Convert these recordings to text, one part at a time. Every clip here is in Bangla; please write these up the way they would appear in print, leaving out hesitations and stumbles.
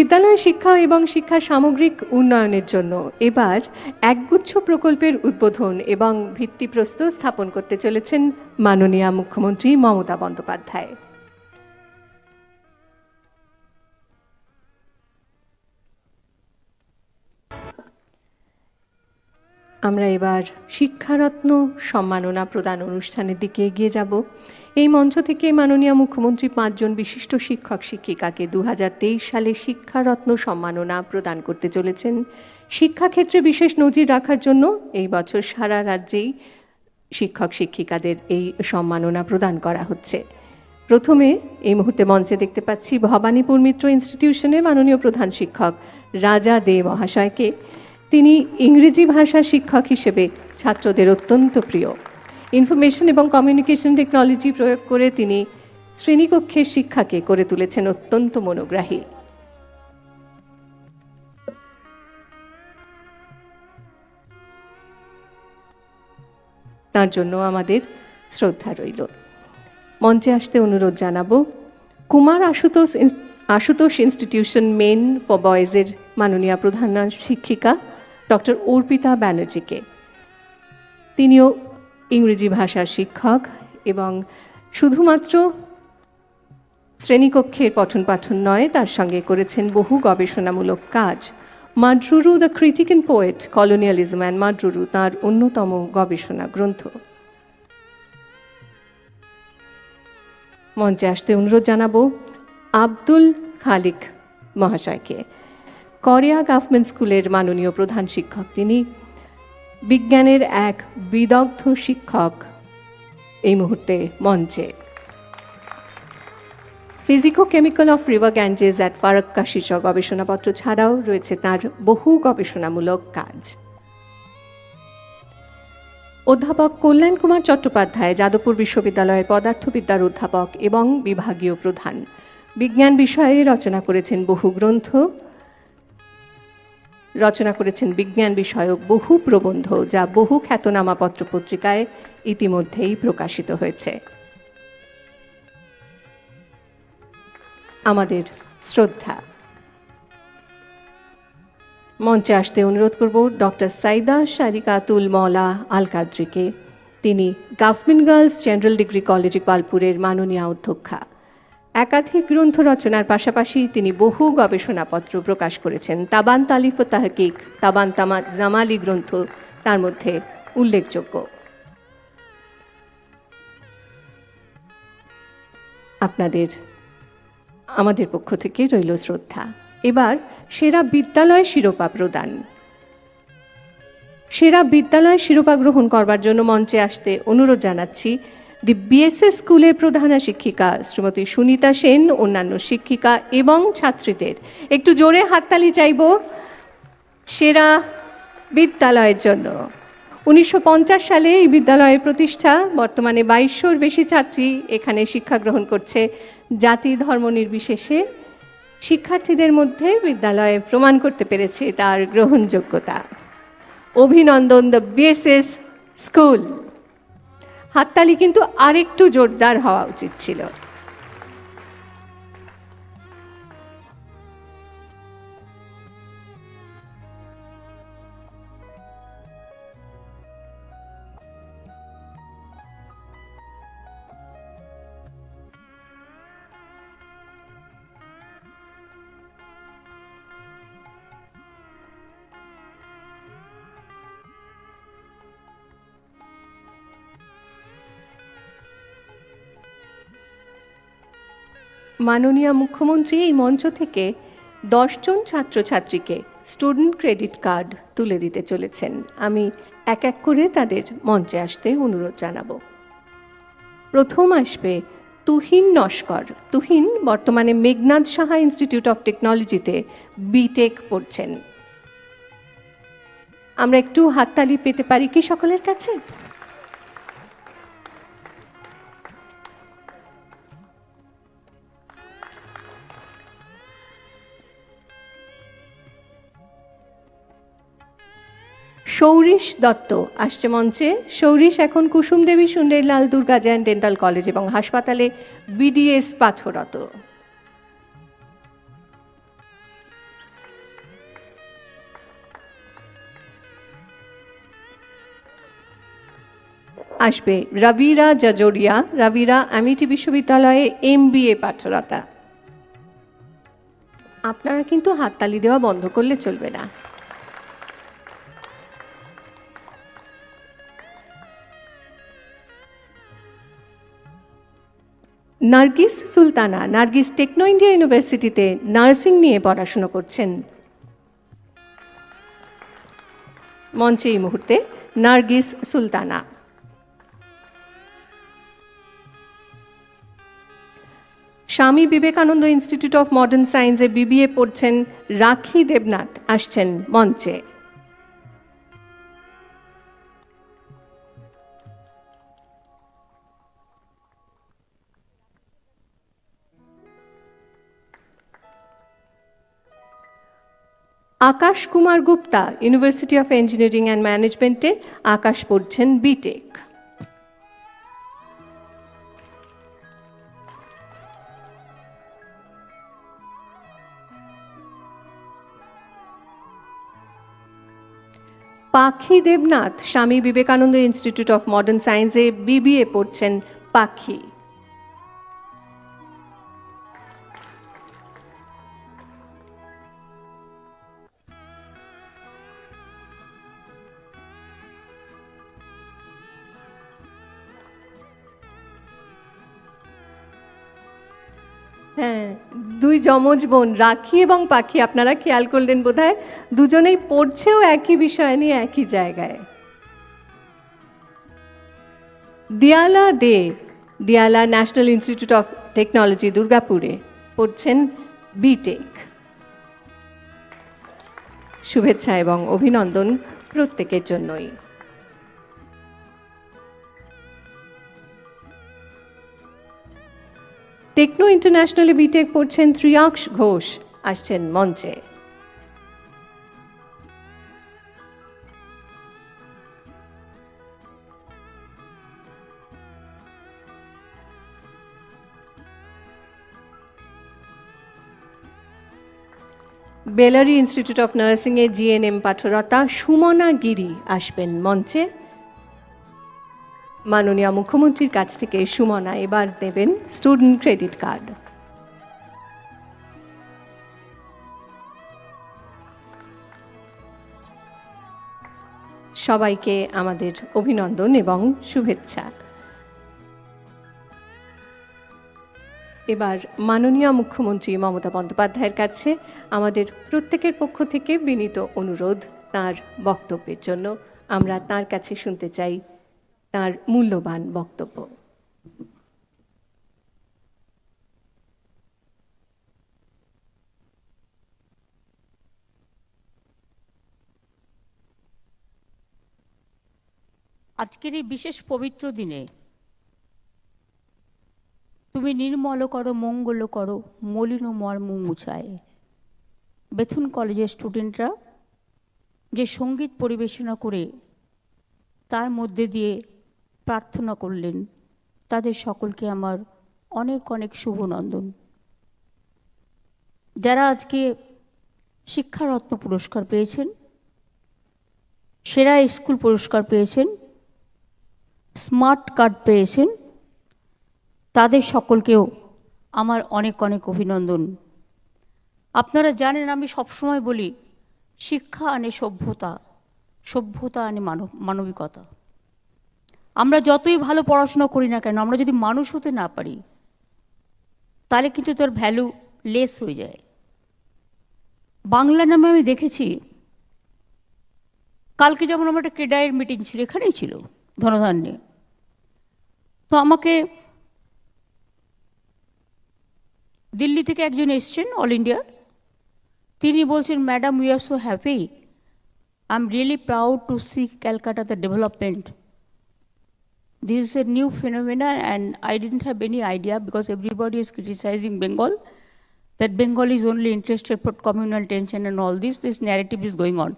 বিদ্যালয় শিক্ষা এবং শিক্ষা সামগ্রিক উন্নয়নের জন্য এবার একগুচ্ছ প্রকল্পের উদ্বোধন এবং ভিত্তিপ্রস্তর স্থাপন করতে চলেছেন মাননীয় মুখ্যমন্ত্রী মমতা বন্দ্যোপাধ্যায়। আমরা এবার শিক্ষারত্ন সম্মাননা প্রদান অনুষ্ঠানের দিকে এগিয়ে যাব। এই মঞ্চ থেকে মাননীয় মুখ্যমন্ত্রী 5 জন বিশিষ্ট শিক্ষক শিক্ষিকাকে 2023 সালে শিক্ষারত্ন সম্মাননা প্রদান করতে চলেছেন। শিক্ষাক্ষেত্রে বিশেষ নজির রাখার জন্য এই বছর সারা রাজ্যেই শিক্ষক শিক্ষিকাদের এই সম্মাননা প্রদান করা হচ্ছে। প্রথমে এই মুহূর্তে মঞ্চে দেখতে পাচ্ছি ভবানীপুর মিত্র ইনস্টিটিউশনের মাননীয় প্রধান শিক্ষক রাজা দে মহাশয়কে। তিনি ইংরেজি ভাষা শিক্ষক হিসেবে ছাত্রদের অত্যন্ত প্রিয়। ইনফরমেশন এবং কমিউনিকেশন টেকনোলজি প্রয়োগ করে তিনি শ্রেণীকক্ষের শিক্ষাকে করে তুলেছেন অত্যন্ত মনোগ্রাহী। তার জন্য আমাদের শ্রদ্ধা রইল। মঞ্চে আসতে অনুরোধ জানাবো Kumar Ashutosh institution main for বয়েজের মাননীয় প্রধান শিক্ষিকা ডক্টর অর্পিতা ব্যানার্জিকে। তিনিও ইংরেজি ভাষার শিক্ষক এবং শুধুমাত্র শ্রেণীকক্ষের পঠন পাঠন নয়, তার সঙ্গে করেছেন বহু গবেষণামূলক কাজ। মাড্রুরু the critic and poet, colonialism and মাড্রুরু তাঁর অন্যতম গবেষণা গ্রন্থ। মঞ্চে আসতে অনুরোধ জানাবো আব্দুল খালিক মহাশয়কে। কোরিয়া গভর্নমেন্ট স্কুলের মাননীয় প্রধান শিক্ষক তিনি। বিজ্ঞানের এক বিদগ্ধ শিক্ষক এই মুহূর্তে মঞ্চে। Physico chemical of river Ganges at Farakka শীর্ষক গবেষণাপত্র ছাড়াও রয়েছে তার বহু গবেষণামূলক কাজ। অধ্যাপক কল্যাণ কুমার চট্টোপাধ্যায় যাদবপুর বিশ্ববিদ্যালয়ের পদার্থবিদ্যার অধ্যাপক এবং বিভাগীয় প্রধান। বিজ্ঞান বিষয়ে রচনা করেছেন বহু গ্রন্থ, রচনা করেছেন বিজ্ঞান বিষয়ক বহু প্রবন্ধ, যা বহু খ্যাতনামা পত্রপত্রিকায় ইতিমধ্যেই প্রকাশিত হয়েছে। আমাদের শ্রদ্ধা। মঞ্চে আসতে অনুরোধ করব ডক্টর সাইদা শারিকাতুল মওলা আল কাদরিকে। তিনি government girls general degree college ইকবালপুরের মাননীয় অধ্যক্ষা। একাধিক গ্রন্থ রচনার পাশাপাশি তিনি বহু গবেষণাপত্র প্রকাশ করেছেন। তাবান তালিফ ও তাহকিক, তাবান জামালি গ্রন্থ তার মধ্যে উল্লেখযোগ্য। আমাদের পক্ষ থেকে রইল শ্রদ্ধা। এবার সেরা বিদ্যালয় শিরোপা প্রদান। সেরা বিদ্যালয় শিরোপা গ্রহণ করবার জন্য মঞ্চে আসতে অনুরোধ জানাচ্ছি দি বিএসএস স্কুলের প্রধানা শিক্ষিকা শ্রীমতী সুনিতা সেন, অন্যান্য শিক্ষিকা এবং ছাত্রীদের। একটু জোরে হাততালি চাইব সেরা বিদ্যালয়ের জন্য। 1950 সালে এই বিদ্যালয়ের প্রতিষ্ঠা। বর্তমানে 2200-র বেশি ছাত্রী এখানে শিক্ষা গ্রহণ করছে। জাতি ধর্ম নির্বিশেষে শিক্ষার্থীদের মধ্যে বিদ্যালয়ে প্রমাণ করতে পেরেছে তার গ্রহণযোগ্যতা। অভিনন্দন দ্য বিএসএস স্কুল। হাততালি কিন্তু আরেকটু জোরদার হওয়া উচিত ছিল। মাননীয় মুখ্যমন্ত্রী এই মঞ্চ থেকে 10 জন ছাত্রছাত্রীকে স্টুডেন্ট ক্রেডিট কার্ড তুলে দিতে চলেছেন। আমি এক এক করে তাদের মঞ্চে আসতে অনুরোধ জানাবো। প্রথম আসবে তুহিন নস্কর। তুহিন বর্তমানে মেঘনাদ সাহা ইনস্টিটিউট অফ টেকনোলজিতে বিটেক পড়ছেন। আমরা একটু হাততালি পেতে পারি কি সকলের কাছে? সৌরিশ দত্ত আসছে মঞ্চে। সৌরিশ এখন কুসুম দেবী সুন্ডেরলাল দুর্গা জৈন ডেন্টাল কলেজ এবং হাসপাতালে বিডিএস পাঠরত। আসবে রবিরা জাজোরিয়া। রবিরা আমিটি বিশ্ববিদ্যালয়ে MBA পাঠরতা। আপনারা কিন্তু হাততালি দেওয়া বন্ধ করলে চলবে না। নার্গিস সুলতানা। নার্গিস টেকনো ইন্ডিয়া ইউনিভার্সিটিতে নার্সিং নিয়ে পড়াশুনো করছেন। মঞ্চে এই মুহূর্তে Nargis Sultana. Swami Vivekananda institute of modern সায়েন্সে BBA পড়ছেন রাখি দেবনাথ, আসছেন মঞ্চে। Akash Kumar Gupta, university of engineering and ম্যানেজমেন্টে আকাশ পড়ছেন BTech। Pakhi Debnath, Swami Vivekananda institute of modern সায়েন্সে BBA পড়ছেন পাখি। হ্যাঁ, দুই যমজ বোন রাখি এবং পাখি, আপনারা খেয়াল করলেন বোধহয়, দুজনেই পড়ছেও একই বিষয় নিয়ে একই জায়গায়। দিয়ালা দে, দিয়ালা ন্যাশনাল ইনস্টিটিউট অফ টেকনোলজি দুর্গাপুরে পড়ছেন BTech। শুভেচ্ছা এবং অভিনন্দন প্রত্যেকের জন্যই। টেকনো ইন্টারন্যাশনালে BTech পড়ছেন ত্রিয়াক্ষ ঘোষ, আসছেন মঞ্চে। বেলারি ইনস্টিটিউট অফ নার্সিংয়ে GNM পাঠরতা সুমনা গিরি আসবেন মঞ্চে। মাননীয় মুখ্যমন্ত্রীর কাছ থেকে সুমনা এবার দেবেন স্টুডেন্ট ক্রেডিট কার্ড। সবাইকে আমাদের অভিনন্দন এবং শুভেচ্ছা। এবার মাননীয় মুখ্যমন্ত্রী মমতা বন্দ্যোপাধ্যায়ের কাছে আমাদের প্রত্যেকের পক্ষ থেকে বিনীত অনুরোধ তার বক্তব্যের জন্য। আমরা তার কাছে শুনতে চাই তার মূল্যবান বক্তব্য। আজকের এই বিশেষ পবিত্র দিনে তুমি নির্মল করো, মঙ্গল করো, মলিন মর্ম মুছায়। বেথুন কলেজের স্টুডেন্টরা যে সঙ্গীত পরিবেশনা করে তার মধ্যে দিয়ে প্রার্থনা করলেন, তাদের সকলকে আমার অনেক অনেক শুভনন্দন। যারা আজকে শিক্ষারত্ন পুরস্কার পেয়েছেন, সেরা স্কুল পুরস্কার পেয়েছেন, স্মার্ট কার্ড পেয়েছেন, তাদের সকলকেও আমার অনেক অনেক অভিনন্দন। আপনারা জানেন, আমি সবসময় বলি, শিক্ষা আনে সভ্যতা, সভ্যতা আনে মানবিকতা। আমরা যতই ভালো পড়াশোনা করি না কেন, আমরা যদি মানুষ হতে না পারি, তাহলে কিন্তু তার ভ্যালু লেস হয়ে যায়। বাংলা নামে আমি দেখেছি, কালকে যেমন আমার একটা ক্রেডাইয়ের মিটিং ছিল, এখানেই ছিল ধনধান্যে। তো আমাকে দিল্লি থেকে একজন এসছেন, অল ইন্ডিয়ার। তিনি বলছেন, madam, we are so happy, I am really proud to see Calcutta the development. This is a new phenomenon and I didn't have any idea, because everybody is criticizing Bengal, that Bengal is only interested for communal tension and all this narrative is going on.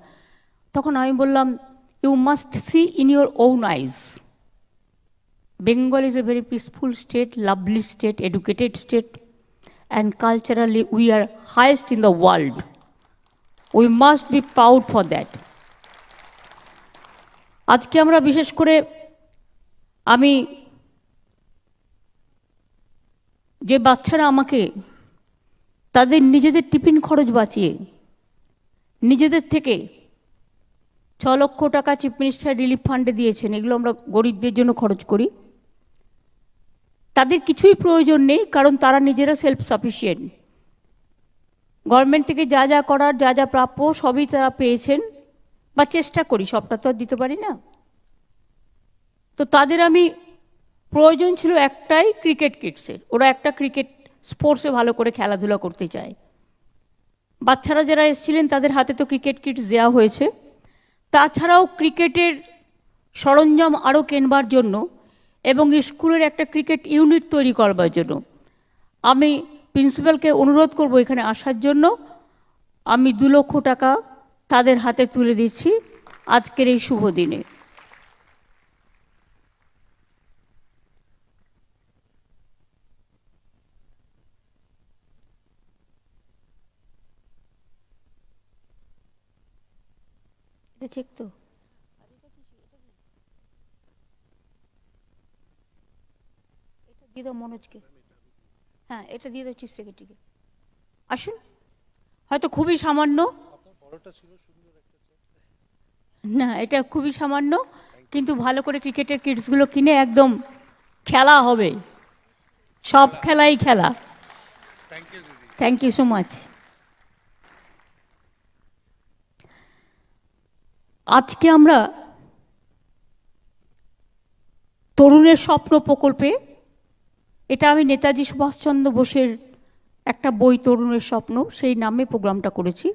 তখন আমি বললাম, you must see in your own eyes. Bengal is a very peaceful state, lovely state, educated state, and culturally we are highest in the world. We must be proud for that. আজকে আমরা বিশেষ করে আমি যে বাচ্চারা আমাকে তাদের নিজেদের টিফিন খরচ বাঁচিয়ে নিজেদের থেকে 6 লক্ষ টাকা চিফ মিনিস্টার রিলিফ ফান্ডে দিয়েছেন, এগুলো আমরা গরিবদের জন্য খরচ করি। তাদের কিছুই প্রয়োজন নেই, কারণ তারা নিজেরা সেলফ সাফিসিয়েন্ট। গভর্নমেন্ট থেকে যা যা করার, যা যা প্রাপ্য সবই তারা পেয়েছেন, বা চেষ্টা করি, সবটা তো আর দিতে পারি না। তো তাদের আমি প্রয়োজন ছিল একটাই, ক্রিকেট কিটসের। ওরা একটা ক্রিকেট স্পোর্টসে ভালো করে খেলাধুলা করতে চায়। বাচ্চারা যারা এসেছিলেন তাদের হাতে তো ক্রিকেট কিটস দেওয়া হয়েছে। তাছাড়াও ক্রিকেটের সরঞ্জাম আরও কেনবার জন্য এবং স্কুলের একটা ক্রিকেট ইউনিট তৈরি করবার জন্য আমি প্রিন্সিপালকে অনুরোধ করব এখানে আসার জন্য। আমি 2 লক্ষ টাকা তাদের হাতে তুলে দিচ্ছি আজকের এই শুভ দিনে। ঠিক তো, এটা দিয়ে দাও মনোজকে। হ্যাঁ, এটা দিয়ে দাও চিফ সেক্রেটারিকে। আসুন, হয়তো খুবই সামান্য, না এটা খুবই সামান্য, কিন্তু ভালো করে ক্রিকেটের কিটসগুলো কিনে একদম খেলা হবে, সব খেলাই খেলা। Thank you so much. আজকে আমরা তরুণের স্বপ্ন প্রকল্পে, এটা আমি নেতাজি সুভাষচন্দ্র বোসের একটা বই তরুণের স্বপ্ন, সেই নামে প্রোগ্রামটা করেছি।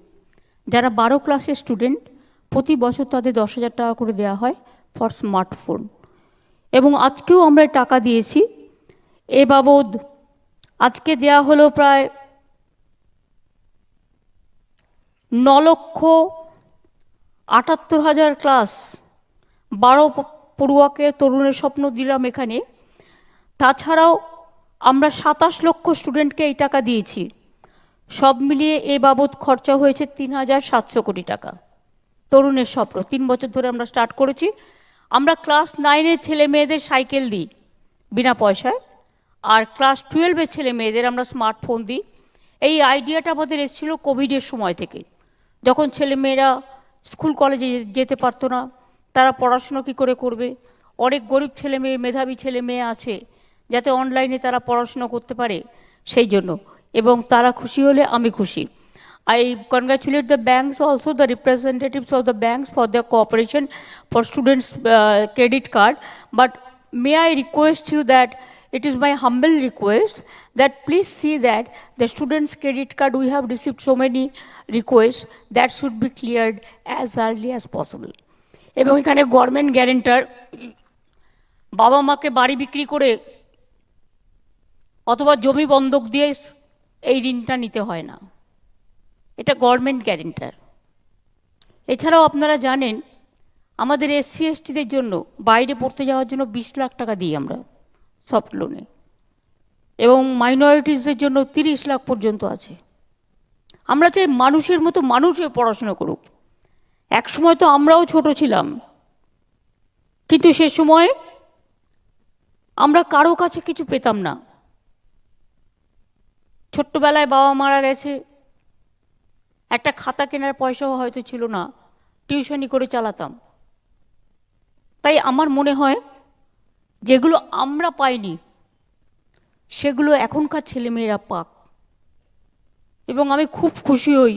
যারা 12 ক্লাসের স্টুডেন্ট, প্রতি বছর তাদের 10,000 টাকা করে দেওয়া হয় ফর স্মার্টফোন, এবং আজকেও আমরা টাকা দিয়েছি। এ বাবদ আজকে দেয়া হলো প্রায় 9,78,000 ক্লাস 12 পড়ুয়াকে তরুণের স্বপ্ন দিলাম এখানে। তাছাড়াও আমরা 27 লক্ষ স্টুডেন্টকে এই টাকা দিয়েছি। সব মিলিয়ে এ বাবদ খরচা হয়েছে 3,700 কোটি টাকা। তরুণের স্বপ্ন 3 বছর ধরে আমরা স্টার্ট করেছি। আমরা ক্লাস 9-এর ছেলে মেয়েদের সাইকেল দিই বিনা পয়সায়, আর ক্লাস 12-এর ছেলে মেয়েদের আমরা স্মার্টফোন দিই। এই আইডিয়াটা আমাদের এসেছিল কোভিডের সময় থেকে, যখন ছেলেমেয়েরা স্কুল কলেজে যেতে পারতো না, তারা পড়াশুনো কী করে করবে। অনেক গরিব ছেলে মেয়ে, মেধাবী ছেলে মেয়ে আছে, যাতে অনলাইনে তারা পড়াশুনো করতে পারে, সেই জন্য। এবং তারা খুশি হলে আমি খুশি। I congratulate the banks also, the representatives of the banks, for their cooperation for students' credit card. But may I request you that it is my humble request that please see that the students' credit card, we have received so many requests, that should be cleared as early as possible. এবং এখানে গভর্নমেন্ট গ্যারেন্টার, বাবা মাকে বাড়ি বিক্রি করে অথবা জমি বন্ধক দিয়ে এই ঋণটা নিতে হয় না, এটা গভর্নমেন্ট গ্যারেন্টার। এছাড়াও আপনারা জানেন আমাদের SC STদের জন্য বাইরে পড়তে যাওয়ার জন্য 20 লাখ টাকা দিই আমরা সফট লোনে, এবং মাইনরিটিসদের জন্য 30 লাখ পর্যন্ত আছে। আমরা চাই মানুষের মতো মানুষ হয়ে পড়াশোনা করুক। একসময় তো আমরাও ছোট ছিলাম, কিন্তু সে সময় আমরা কারো কাছে কিছু পেতাম না। ছোট্টবেলায় বাবা মারা গেছে, একটা খাতা কেনার পয়সাও হয়তো ছিল না, টিউশনি করে চালাতাম। তাই আমার মনে হয় যেগুলো আমরা পাইনি সেগুলো এখনকার ছেলেমেয়েরা পাক, এবং আমি খুব খুশি হই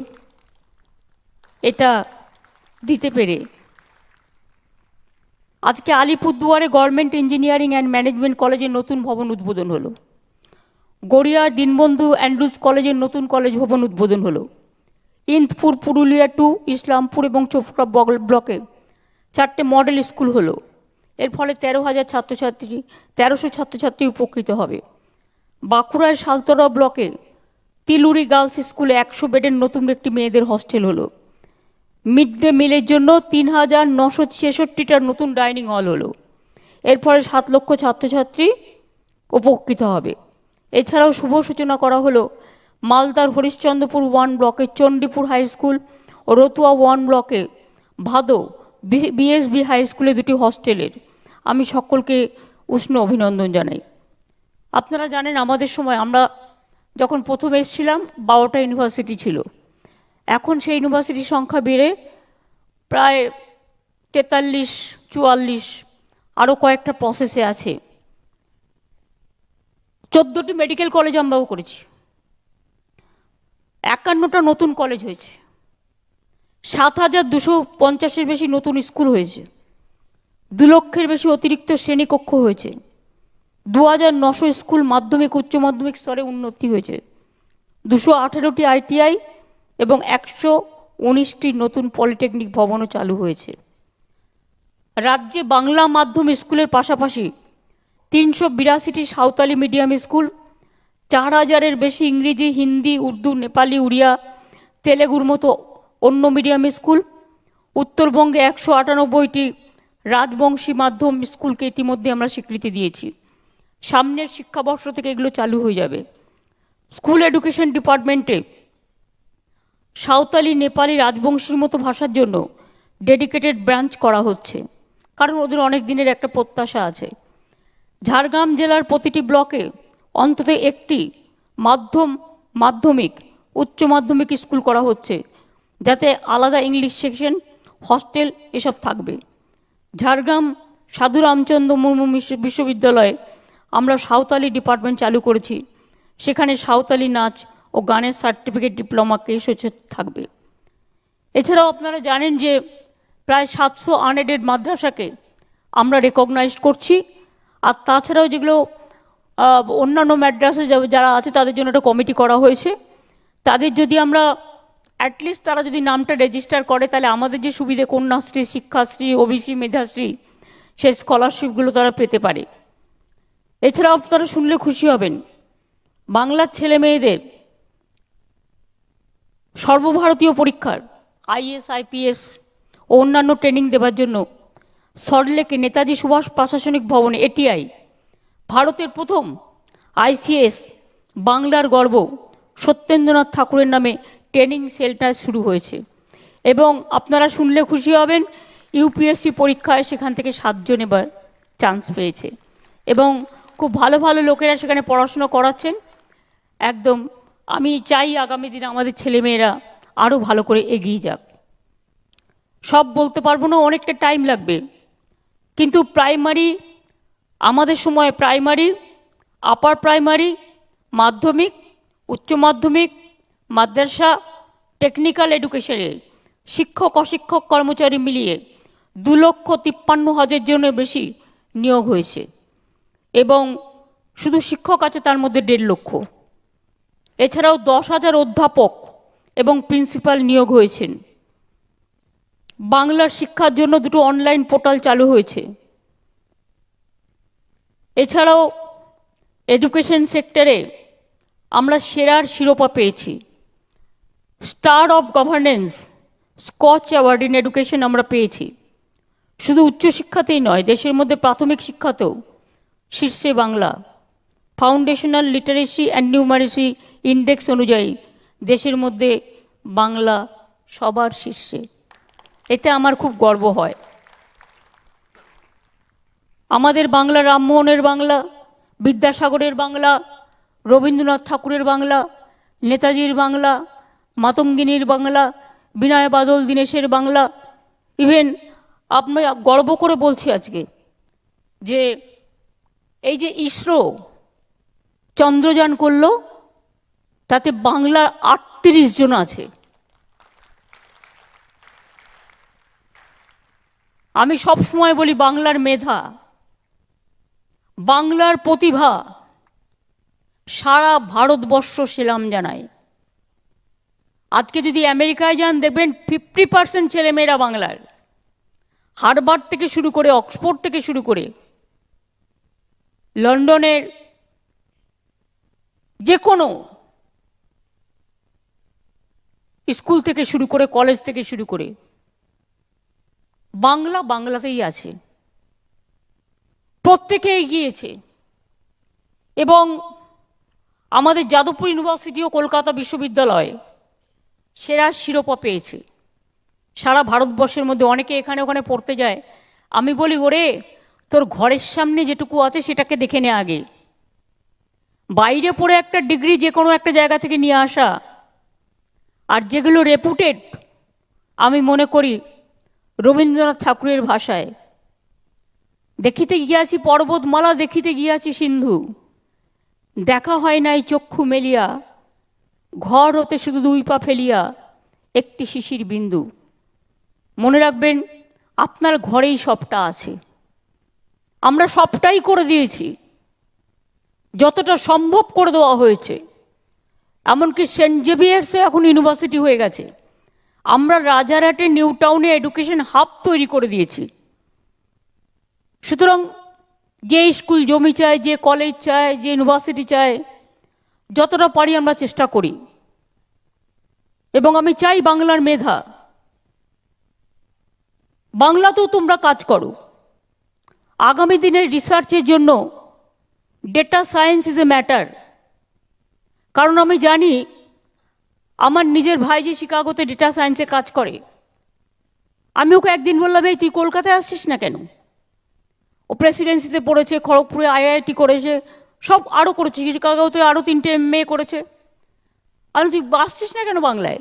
এটা দিতে পেরে। আজকে আলিপুরদুয়ারে গভর্নমেন্ট ইঞ্জিনিয়ারিং অ্যান্ড ম্যানেজমেন্ট কলেজের নতুন ভবন উদ্বোধন হলো। গড়িয়ার দীনবন্ধু অ্যান্ড্রুজ কলেজের নতুন কলেজ ভবন উদ্বোধন হলো। ইন্দপুর, পুরুলিয়া 2, ইসলামপুর এবং চোপড়া ব্লকে 4টে মডেল স্কুল হলো। এর ফলে 1300 ছাত্রছাত্রী উপকৃত হবে। বাঁকুড়ার সালতরা ব্লকে তিলুরি গার্লস স্কুলে 100 বেডের নতুন একটি মেয়েদের হস্টেল হলো। মিড ডে মিলের জন্য 3,966টা নতুন ডাইনিং হল হলো। এর ফলে 7 লক্ষ ছাত্রছাত্রী উপকৃত হবে। এছাড়াও শুভ সূচনা করা হলো মালদার হরিশ্চন্দ্রপুর 1 ব্লকে চণ্ডীপুর হাই স্কুল ও রতুয়া 1 ব্লকে ভাদো BSB হাই স্কুলে 2টি হস্টেলের। আমি সকলকে উষ্ণ অভিনন্দন জানাই। আপনারা জানেন আমাদের সময় আমরা যখন প্রথমে এসেছিলাম 12টা ইউনিভার্সিটি ছিল, এখন সেই ইউনিভার্সিটির সংখ্যা বেড়ে প্রায় 43, 44, আরও কয়েকটা প্রসেসে আছে। 14টি মেডিকেল কলেজ আমরাও করেছি, 51টা নতুন কলেজ হয়েছে, 7,250-এর বেশি নতুন স্কুল হয়েছে, 2 লক্ষের বেশি অতিরিক্ত শ্রেণীকক্ষ হয়েছে, 2,900 স্কুল মাধ্যমিক উচ্চ মাধ্যমিক স্তরে উন্নতি হয়েছে, 218টি ITI এবং 119টি নতুন পলিটেকনিক ভবনও চালু হয়েছে। রাজ্যে বাংলা মাধ্যম স্কুলের পাশাপাশি 382টি সাঁওতালি মিডিয়াম স্কুল, 4,000-এর বেশি ইংরেজি, হিন্দি, উর্দু, নেপালি, উড়িয়া, তেলেগুর মতো অন্য মিডিয়াম স্কুল, উত্তরবঙ্গে 198টি রাজবংশী মাধ্যম স্কুলকে ইতিমধ্যে আমরা স্বীকৃতি দিয়েছি। সামনের শিক্ষাবর্ষ থেকে এগুলো চালু হয়ে যাবে। স্কুল এডুকেশন ডিপার্টমেন্টে সাঁওতালি, নেপালি, রাজবংশীর মতো ভাষার জন্য ডেডিকেটেড ব্রাঞ্চ করা হচ্ছে, কারণ ওদের অনেক দিনের একটা প্রত্যাশা আছে। ঝাড়গ্রাম জেলার প্রতিটি ব্লকে অন্তত একটি মাধ্যমিক উচ্চ মাধ্যমিক স্কুল করা হচ্ছে, যাতে আলাদা ইংলিশ সেকশন, হস্টেল এসব থাকবে। ঝাড়গ্রাম সাধু রামচন্দ্র মুর্মু বিশ্ববিদ্যালয়ে আমরা সাঁওতালি ডিপার্টমেন্ট চালু করেছি, সেখানে সাঁওতালি নাচ ও গানের সার্টিফিকেট, ডিপ্লোমা কেস থাকবে। এছাড়াও আপনারা জানেন যে প্রায় 700 আনএডেড মাদ্রাসাকে আমরা রেকগনাইজ করছি, আর তাছাড়াও যেগুলো অন্যান্য মাদ্রাসা যারা আছে তাদের জন্য একটা কমিটি করা হয়েছে। তাদের যদি আমরা অ্যাটলিস্ট তারা যদি নামটা রেজিস্টার করে, তাহলে আমাদের যে সুবিধে কন্যাশ্রী, শিক্ষাশ্রী, ওবিসি মেধাশ্রী, সেই স্কলারশিপগুলো তারা পেতে পারে। এছাড়াও আপনারা শুনলে খুশি হবেন, বাংলার ছেলে মেয়েদের সর্বভারতীয় পরীক্ষার IAS, IPS ও অন্যান্য ট্রেনিং দেওয়ার জন্য সল্টলেকে নেতাজি সুভাষ প্রশাসনিক ভবনে ATI, ভারতের প্রথম ICS বাংলার গর্ব সত্যেন্দ্রনাথ ঠাকুরের নামে ট্রেনিং সেন্টার শুরু হয়েছে। এবং আপনারা শুনলে খুশি হবেন, UPSC পরীক্ষায় সেখান থেকে 7 জন এবার চান্স পেয়েছে, এবং খুব ভালো ভালো লোকেরা সেখানে পড়াশোনা করাচ্ছেন। একদম আমি চাই আগামী দিনে আমাদের ছেলেমেয়েরা আরও ভালো করে এগিয়ে যাক। সব বলতে পারবো না, অনেকটা টাইম লাগবে, কিন্তু প্রাইমারি, আমাদের সময় প্রাইমারি, আপার প্রাইমারি, মাধ্যমিক, উচ্চ মাধ্যমিক, মাদ্রাসা, টেকনিক্যাল এডুকেশনের শিক্ষক অশিক্ষক কর্মচারী মিলিয়ে 2,53,000 জনের বেশি নিয়োগ হয়েছে, এবং শুধু শিক্ষক আছে তার মধ্যে 1.5 লক্ষ। এছাড়াও 10,000 অধ্যাপক এবং প্রিন্সিপাল নিয়োগ হয়েছেন। বাংলার শিক্ষার জন্য 2টো অনলাইন পোর্টাল চালু হয়েছে। এছাড়াও এডুকেশন সেক্টরে আমরা সেরার শিরোপা পেয়েছি। Star of governance Scotch award in education আমরা পেয়েছি। শুধু উচ্চশিক্ষাতেই নয়, দেশের মধ্যে প্রাথমিক শিক্ষাতেও শীর্ষে Bangla. Foundational literacy and numeracy index অনুযায়ী দেশের মধ্যে বাংলা সবার শীর্ষে। এতে আমার খুব গর্ব হয়। আমাদের বাংলা রামমোহনের বাংলা, বিদ্যাসাগরের বাংলা, রবীন্দ্রনাথ ঠাকুরের বাংলা, নেতাজির বাংলা, মাতঙ্গিনীর বাংলা, বিনয় বাদল দীনেশের বাংলা। ইভেন আমি গর্ব করে বলছি আজকে যে এই যে ইসরো চন্দ্রযান করলো, তাতে বাংলার 38 জন আছে। আমি সব সময় বলি, বাংলার মেধা, বাংলার প্রতিভা সারা ভারতবর্ষ সেলাম জানায়। আজকে যদি আমেরিকায় যান, দেখবেন 50% ছেলেমেয়েরা বাংলার। হার্ভার্ড থেকে শুরু করে, অক্সফোর্ড থেকে শুরু করে, লন্ডনের যে কোনো স্কুল থেকে শুরু করে, কলেজ থেকে শুরু করে, বাংলাতেই আছে, প্রত্যেকে এগিয়েছে। এবং আমাদের যাদবপুর ইউনিভার্সিটি ও কলকাতা বিশ্ববিদ্যালয় সেরা শিরোপা পেয়েছে সারা ভারতবর্ষের মধ্যে। অনেকে এখানে ওখানে পড়তে যায়, আমি বলি, ওরে তোর ঘরের সামনে যেটুকু আছে সেটাকে দেখে নে আগে। বাইরে পড়ে একটা ডিগ্রি যে কোনো একটা জায়গা থেকে নিয়ে আসা, আর যেগুলো রেপুটেড, আমি মনে করি রবীন্দ্রনাথ ঠাকুরের ভাষায়, দেখিতে গিয়াছি পর্বতমালা, দেখিতে গিয়াছি সিন্ধু, দেখা হয় নাই চক্ষু মেলিয়া, ঘর হতে শুধু 2 পা ফেলিয়া একটি শিশির বিন্দু। মনে রাখবেন, আপনার ঘরেই সবটা আছে। আমরা সবটাই করে দিয়েছি, যতটা সম্ভব করে দেওয়া হয়েছে। এমনকি সেন্ট জেভিয়ার্সে এখন ইউনিভার্সিটি হয়ে গেছে। আমরা রাজারহাটে নিউ টাউনে এডুকেশন হাব তৈরি করে দিয়েছি। সুতরাং যে স্কুল জমি চায়, যে কলেজ চায়, যে ইউনিভার্সিটি চায়, যতটা পারি আমরা চেষ্টা করি। এবং আমি চাই বাংলার মেধা, বাংলাতেও তোমরা কাজ করো। আগামী দিনের রিসার্চের জন্য data science is a matter. কারণ আমি জানি আমার নিজের ভাই যে শিকাগোতে ডেটা সায়েন্সে কাজ করে, আমি ওকে একদিন বললাম, এই তুই কলকাতায় আসছিস না কেন? ও প্রেসিডেন্সিতে পড়েছে, খড়গপুরে আইআইটি করেছে, সব আরও করেছে, শিকাগোতে আরও 3টে MA করেছে। আর তুই আসছিস না কেন বাংলায়?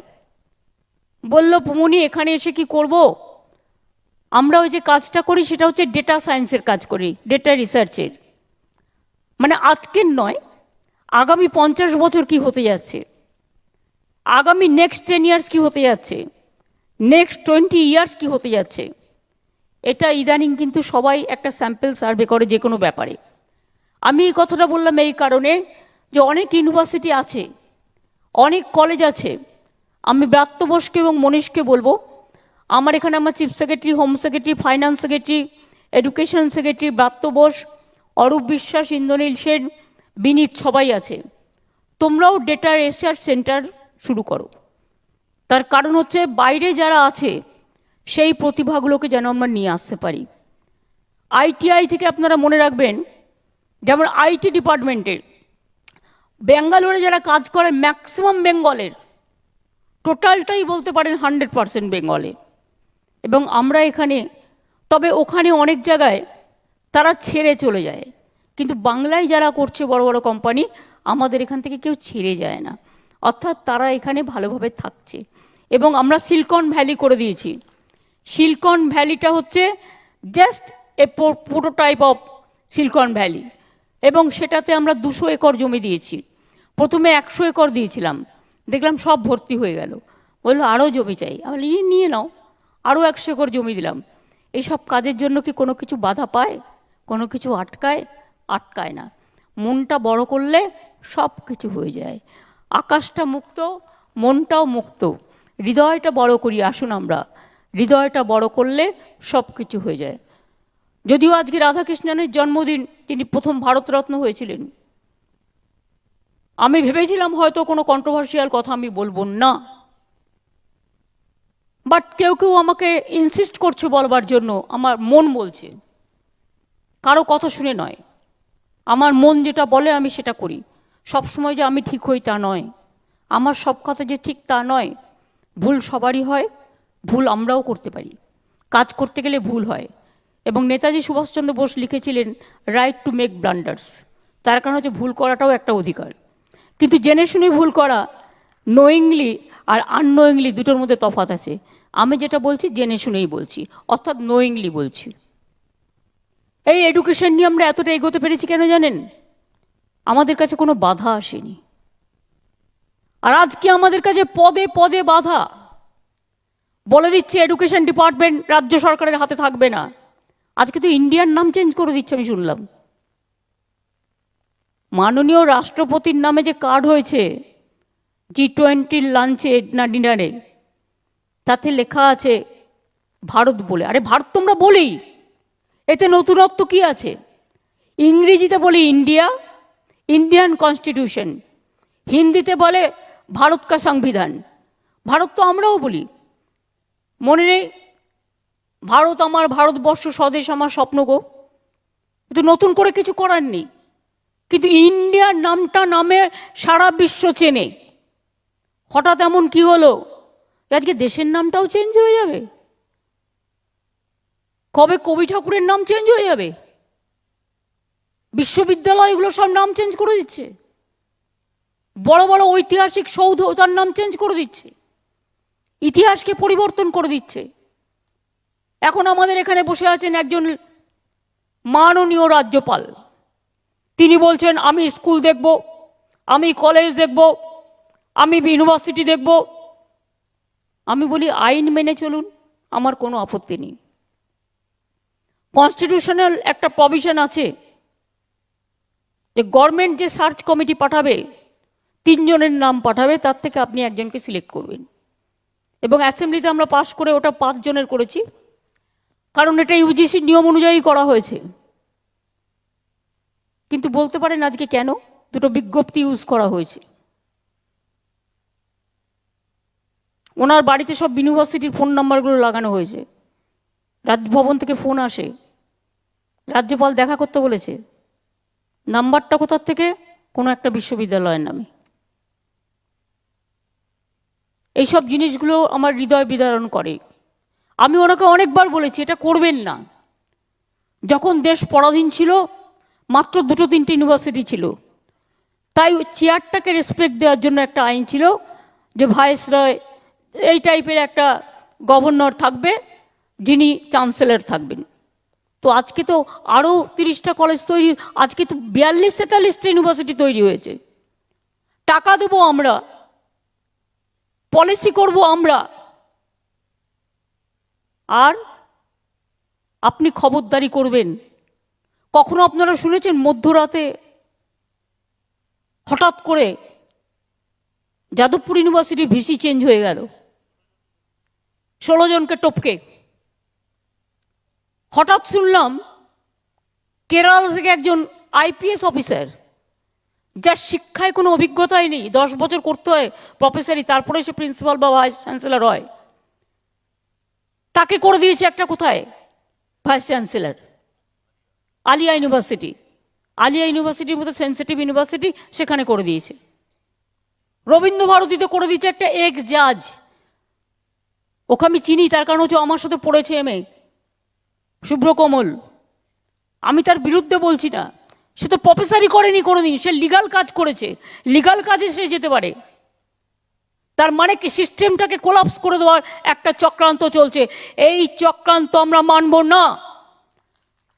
বলল, পুমনি এখানে এসে কি করব? আমরা ওই যে কাজটা করি সেটা হচ্ছে ডেটা সায়েন্সের কাজ করি, ডেটা রিসার্চের। মানে আজকের নয়, আগামী 50 বছর কি হতে যাচ্ছে, আগামী নেক্সট 10 ইয়ার্স কি হতে যাচ্ছে, নেক্সট 20 ইয়ার্স কি হতে যাচ্ছে, এটা ইদানিং কিন্তু সবাই একটা স্যাম্পল সার্ভে করে যে কোনো ব্যাপারে। আমি এই কথাটা বললাম এই কারণে যে অনেক ইউনিভার্সিটি আছে, অনেক কলেজ আছে। আমি ব্রাত্য বোসকে এবং মনীষকে বলবো, আমার এখানে আমার chief secretary, home secretary, finance secretary, education secretary Bratya Bose, Arup Biswas, Indranil Sen, বিনীত, সবাই আছে। তোমরাও ডেটা রিসার্চ সেন্টার শুরু করো। তার কারণ হচ্ছে বাইরে যারা আছে সেই প্রতিভাগুলোকে যেন আমরা নিয়ে আসতে পারি। ITI থেকে আপনারা মনে রাখবেন, যেমন IT ডিপার্টমেন্টের ব্যাঙ্গালোরে যারা কাজ করে ম্যাক্সিমাম বেঙ্গলের, টোটালটাই বলতে পারেন 100% বেঙ্গলের। এবং আমরা এখানে, তবে ওখানে অনেক জায়গায় তারা ছেড়ে চলে যায়, কিন্তু বাংলায় যারা করছে বড় বড় কোম্পানি, আমাদের এখান থেকে কেউ ছেড়ে যায় না, অর্থাৎ তারা এখানে ভালোভাবে থাকছে। এবং আমরা সিলিকন ভ্যালি করে দিয়েছি। সিলিকন ভ্যালিটা হচ্ছে just a prototype of Silicon Valley, এবং সেটাতে আমরা 200 একর জমি দিয়েছি। প্রথমে 100 একর দিয়েছিলাম, দেখলাম সব ভর্তি হয়ে গেল, বললো আরও জমি চাই। আমি নিয়ে নাও, আরও 100 একর জমি দিলাম। এইসব কাজের জন্য কি কোনো কিছু বাধা পায়, কোনো কিছু আটকায়? আটকায় না। মনটা বড় করলে সব কিছু হয়ে যায়। আকাশটা মুক্ত, মনটাও মুক্ত, হৃদয়টা বড় করি। আসুন আমরা হৃদয়টা বড় করলে সব কিছু হয়ে যায়। যদিও আজকে রাধাকৃষ্ণনের জন্মদিন, তিনি প্রথম ভারতরত্ন হয়েছিলেন। আমি ভেবেছিলাম হয়তো কোনো কন্ট্রোভার্সিয়াল কথা আমি বলবো না, বাট কেউ কেউ আমাকে ইনসিস্ট করছে বলবার জন্য। আমার মন বলছে, কারো কথা শুনে নয়, আমার মন যেটা বলে আমি সেটা করি। সবসময় যে আমি ঠিক হই তা নয়, আমার সব কথা যে ঠিক তা নয়। ভুল সবারই হয়, ভুল আমরাও করতে পারি, কাজ করতে গেলে ভুল হয়। এবং নেতাজি সুভাষচন্দ্র বোস লিখেছিলেন, রাইট টু মেক ব্লান্ডার্স। তার কারণ হচ্ছে ভুল করাটাও একটা অধিকার। কিন্তু জেনে শুনে ভুল করা, নোয়িংলি আর আননোয়িংলি দুটোর মধ্যে তফাৎ আছে। আমি যেটা বলছি জেনে শুনেই বলছি, অর্থাৎ নোয়িংলি বলছি। এই এডুকেশন নিয়ে আমরা এতটা এগোতে পেরেছি কেন জানেন? আমাদের কাছে কোনো বাধা আসেনি। আর আজকে আমাদের কাছে পদে পদে বাধা। বলে দিচ্ছে এডুকেশন ডিপার্টমেন্ট রাজ্য সরকারের হাতে থাকবে না। আজকে তো ইন্ডিয়ার নাম চেঞ্জ করে দিচ্ছে, আমি শুনলাম। মাননীয় রাষ্ট্রপতির নামে যে কার্ড হয়েছে G20 লাঞ্চে না ডিনারে, তাতে লেখা আছে ভারত বলে। আরে ভারত তোমরা বলি, এতে নতুনত্ব কি আছে? ইংরেজিতে বলি ইন্ডিয়া, ইন্ডিয়ান কনস্টিটিউশন। হিন্দিতে বলে ভারত কা সংবিধান। ভারত তো আমরাও বলি, মনে নেই? ভারত আমার, ভারতবর্ষ স্বদেশ আমার, স্বপ্ন গো। কিন্তু নতুন করে কিছু করার নেই। কিন্তু ইন্ডিয়ার নামটা নামে সারা বিশ্ব চেনে। হঠাৎ এমন কি হলো আজকে দেশের নামটাও চেঞ্জ হয়ে যাবে? কবে কবি ঠাকুরের নাম চেঞ্জ হয়ে যাবে? বিশ্ববিদ্যালয়গুলো সব নাম চেঞ্জ করে দিচ্ছে, বড় বড় ঐতিহাসিক সৌধ তার নাম চেঞ্জ করে দিচ্ছে, ইতিহাসকে পরিবর্তন করে দিচ্ছে। এখন আমাদের এখানে বসে আছেন একজন মাননীয় রাজ্যপাল, তিনি বলছেন আমি স্কুল দেখব, আমি কলেজ দেখব, আমি ইউনিভার্সিটি দেখব। আমি বলি আইন মেনে চলুন, আমার কোনো আপত্তি নেই। কনস্টিটিউশনাল একটা প্রভিশন আছে যে গভর্নমেন্ট যে সার্চ কমিটি পাঠাবে, 3 জনের নাম পাঠাবে, তার থেকে আপনি একজনকে সিলেক্ট করবেন। এবং অ্যাসেম্বলিতে আমরা পাশ করে ওটা 5 জনের করেছি, কারণ এটা ইউজিসির নিয়ম অনুযায়ী করা হয়েছে। কিন্তু বলতে পারেন আজকে কেন দুটো বিজ্ঞপ্তি ইউজ করা হয়েছে? ওনার বাড়িতে সব ইউনিভার্সিটির ফোন নাম্বারগুলো লাগানো হয়েছে, রাজভবন থেকে ফোন আসে, রাজ্যপাল দেখা করতে বলেছে, নাম্বারটা কোথার থেকে? কোনো একটা বিশ্ববিদ্যালয়ের নামে। এইসব জিনিসগুলো আমার হৃদয় বিদারণ করে। আমি ওনাকে অনেকবার বলেছি এটা করবেন না। যখন দেশ পরাধীন ছিল মাত্র 2-3টে ইউনিভার্সিটি ছিল, তাই চেয়ারটাকে রেসপেক্ট দেওয়ার জন্য একটা আইন ছিল যে ভাইসরয় এই টাইপের একটা গভর্নর থাকবে যিনি চ্যান্সেলর থাকবেন। তো আজকে তো আরও 30টা কলেজ তৈরি, আজকে তো 42-43টা ইউনিভার্সিটি তৈরি হয়েছে। টাকা দেবো আমরা, পলিসি করব আমরা, আর আপনি খবরদারি করবেন। কখনো আপনারা শুনেছেন মধ্যরাতে হঠাৎ করে যাদবপুর ইউনিভার্সিটি ভিসি চেঞ্জ হয়ে গেল, 16 জনকে টপকে? হঠাৎ শুনলাম কেরালা থেকে একজন আইপিএস অফিসার, যার শিক্ষায় কোনো অভিজ্ঞতাই নেই, 10 বছর করতে হয় প্রফেসরি, তারপরে সে প্রিন্সিপাল বা ভাইস চ্যান্সেলর হয়, তাকে করে দিয়েছে একটা কোথায় vice chancellor, Aliah University. Aliah ইউনিভার্সিটির মতো সেন্সিটিভ ইউনিভার্সিটি, সেখানে করে দিয়েছে। রবীন্দ্র ভারতীতে করে দিয়েছে একটা এক্স জাজ, ওকে আমি চিনি, তার কারণ হচ্ছে আমার সাথে পড়েছে এমএ, শুভ্রকমল। আমি তার বিরুদ্ধে বলছি না, সে তো প্রফেসরই করেনি কোনোদিন, সে লিগাল কাজ করেছে, লিগাল কাজে সে যেতে পারে। তার মানে কি সিস্টেমটাকে কোলাপস করে দেওয়ার একটা চক্রান্ত চলছে। এই চক্রান্ত আমরা মানব না।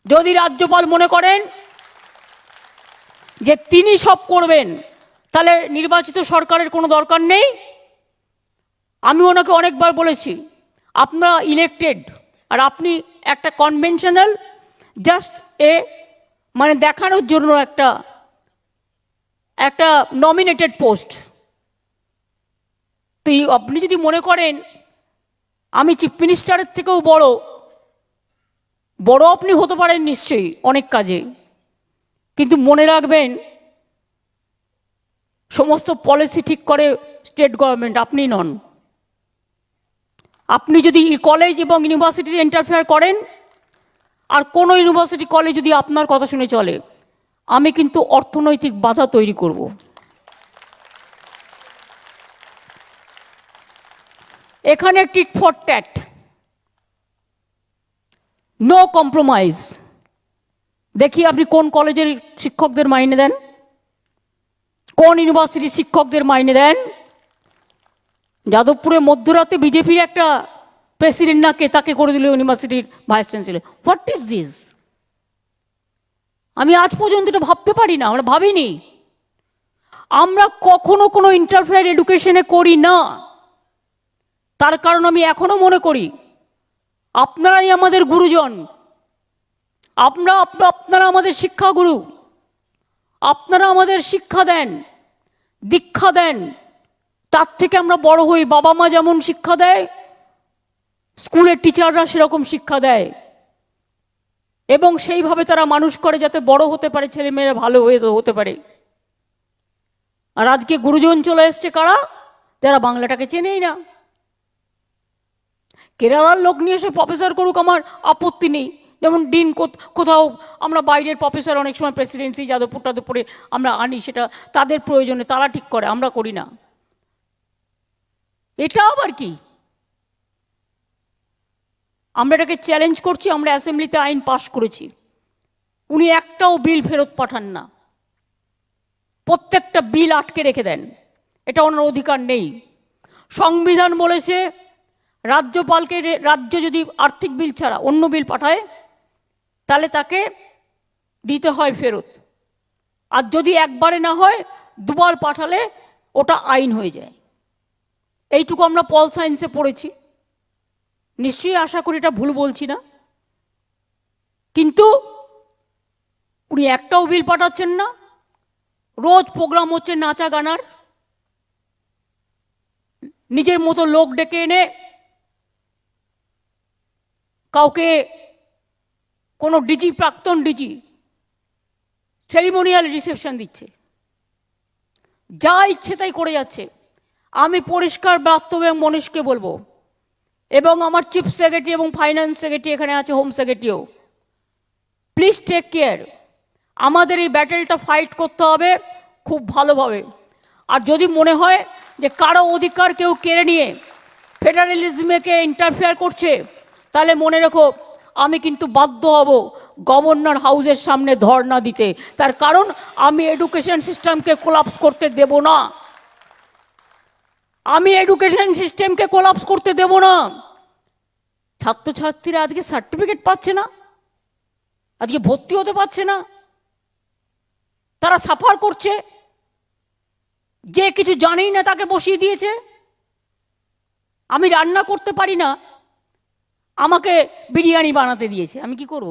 যদি রাজ্যপাল মনে করেন যে তিনি সব করবেন, তাহলে নির্বাচিত সরকারের কোনো দরকার নেই। আমি ওনাকে অনেকবার বলেছি আপনারা ইলেক্টেড, আর আপনি একটা কনভেনশনাল জাস্ট মানে দেখানোর জন্য একটা নমিনেটেড পোস্ট। তো আপনি যদি মনে করেন আমি চিফ মিনিস্টারের থেকেও বড় আপনি হতে পারেন নিশ্চয়ই অনেক কাজে, কিন্তু মনে রাখবেন সমস্ত পলিসি ঠিক করে স্টেট গভর্নমেন্ট, আপনি নন। আপনি যদি কলেজ এবং ইউনিভার্সিটিতে ইন্টারফেয়ার করেন, আর কোনো ইউনিভার্সিটি কলেজ যদি আপনার কথা শুনে চলে, আমি কিন্তু অর্থনৈতিক বাধা তৈরি করব। এখানে tit for tat, no compromise. দেখি আপনি কোন কলেজের শিক্ষকদের মাইনে দেন, কোন ইউনিভার্সিটির শিক্ষকদের মাইনে দেন। যাদবপুরে মধ্যরাতে বিজেপির একটা প্রেসিডেন্ট নাকে তাকে করে দিল ইউনিভার্সিটির vice chancellor. What is this? আমি আজ পর্যন্ত এটা ভাবতে পারি না, আমরা ভাবিনি। আমরা কখনো কোনো ইন্টারফেয়ার এডুকেশনে করি না। তার কারণ আমি এখনো মনে করি আপনারাই আমাদের গুরুজন, আপনারা আমাদের শিক্ষাগুরু, আপনারা আমাদের শিক্ষা দেন, দীক্ষা দেন। তার থেকে আমরা বড় হই। বাবা মা যেমন শিক্ষা দেয়, স্কুলের টিচাররা সেরকম শিক্ষা দেয়, এবং সেইভাবে তারা মানুষ করে যাতে বড় হতে পারে, ছেলেমেয়েরা ভালো হতে পারে। আর আজকে গুরুজন চলে এসছে কারা? যারা বাংলাটাকে চেনেই না। কেরালার লোক নিয়ে এসে প্রফেসর করুক, আমার আপত্তি নেই। যেমন ডিন কোথাও আমরা বাইরের প্রফেসর অনেক সময় প্রেসিডেন্সি যাদবপুরে আমরা আনি, সেটা তাদের প্রয়োজনে তারা ঠিক করে, আমরা করি না। এটা আবার কি? আমরা এটাকে চ্যালেঞ্জ করছি। আমরা অ্যাসেম্বলিতে আইন পাশ করেছি, উনি একটাও বিল ফেরত পাঠান না, প্রত্যেকটা বিল আটকে রেখে দেন। এটা ওনার অধিকার নেই। সংবিধান বলেছে রাজ্যপালকে, রাজ্য যদি আর্থিক বিল ছাড়া অন্য বিল পাঠায় তাহলে তাকে দিতে হয় ফেরত, আর যদি একবারে না হয় দুবার পাঠালে ওটা আইন হয়ে যায়। এইটুকু আমরা পল সায়েন্সে পড়েছি, নিশ্চয়ই আশা করি এটা ভুল বলছি না। কিন্তু উনি একটাও বিল পাঠাচ্ছেন না। রোজ প্রোগ্রাম হচ্ছে নাচা গানার, নিজের মতো লোক ডেকে এনে কাউকে কোনো ডিজি, প্রাক্তন ডিজি সেরিমোনিয়াল রিসেপশন দিচ্ছে, যা ইচ্ছে তাই করে যাচ্ছে। আমি পরিষ্কার বক্তব্যে মনীষকে বলবো, এবং আমার চিফ সেক্রেটারি এবং ফাইন্যান্স সেক্রেটারি এখানে আছে, হোম সেক্রেটারিও, প্লিজ টেক কেয়ার। আমাদের এই ব্যাটেলটা ফাইট করতে হবে খুব ভালোভাবে। আর যদি মনে হয় যে কারো অধিকার কেউ কেড়ে নিয়ে ফেডারেলিজমকে ইন্টারফেয়ার করছে, তাহলে মনে রেখো আমি কিন্তু বাধ্য হব গভর্নর হাউসের সামনে ধর্ণা দিতে। তার কারণ আমি এডুকেশন সিস্টেমকে কোলাপস করতে দেব না। আমি এডুকেশন সিস্টেমকে কোলাপস করতে দেব না। ছাত্রছাত্রীরা আজকে সার্টিফিকেট পাচ্ছে না, আজকে ভর্তি হতে পারছে না, তারা সাফার করছে। যে কিছু জানেই না তাকে বসিয়ে দিয়েছে। আমি রান্না করতে পারি না, আমাকে বিরিয়ানি বানাতে দিয়েছে, আমি কি করব?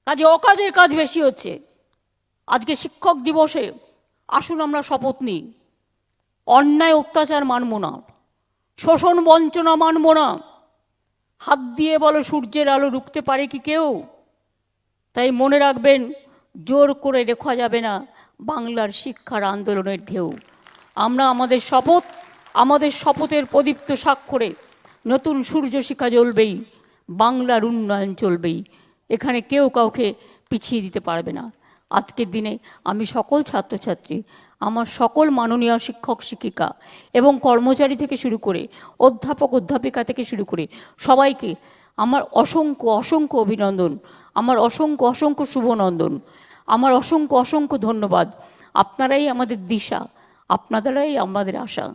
কাজে অকাজের কাজ বেশি হচ্ছে। আজকে শিক্ষক দিবসে আসুন আমরা শপথ নিই, অন্যায় অত্যাচার মানব না, শোষণ বঞ্চনা মানব না। হাত দিয়ে বলো সূর্যের আলো রুখতে পারে কি কেউ? তাই মনে রাখবেন, জোর করে রেখা যাবে না বাংলার শিক্ষার আন্দোলনের ঢেউ। আমরা আমাদের শপথ, আমাদের শপথের প্রদীপ্ত স্বাক্ষরে নতুন সূর্য শিখা জ্বলবেই, বাংলার উন্নয়ন চলবেই। এখানে কেউ কাউকে পিছিয়ে দিতে পারবে না। আজকের দিনে আমি সকল ছাত্রছাত্রী, আমার সকল মাননীয় শিক্ষক শিক্ষিকা এবং কর্মচারী থেকে শুরু করে অধ্যাপক অধ্যাপিকা থেকে শুরু করে সবাইকে আমার অসংখ্য অসংখ্য অভিনন্দন, আমার অসংখ্য অসংখ্য শুভনন্দন, আমার অসংখ্য অসংখ্য ধন্যবাদ। আপনারাই আমাদের দিশা, আপনারাই আমাদের আশা,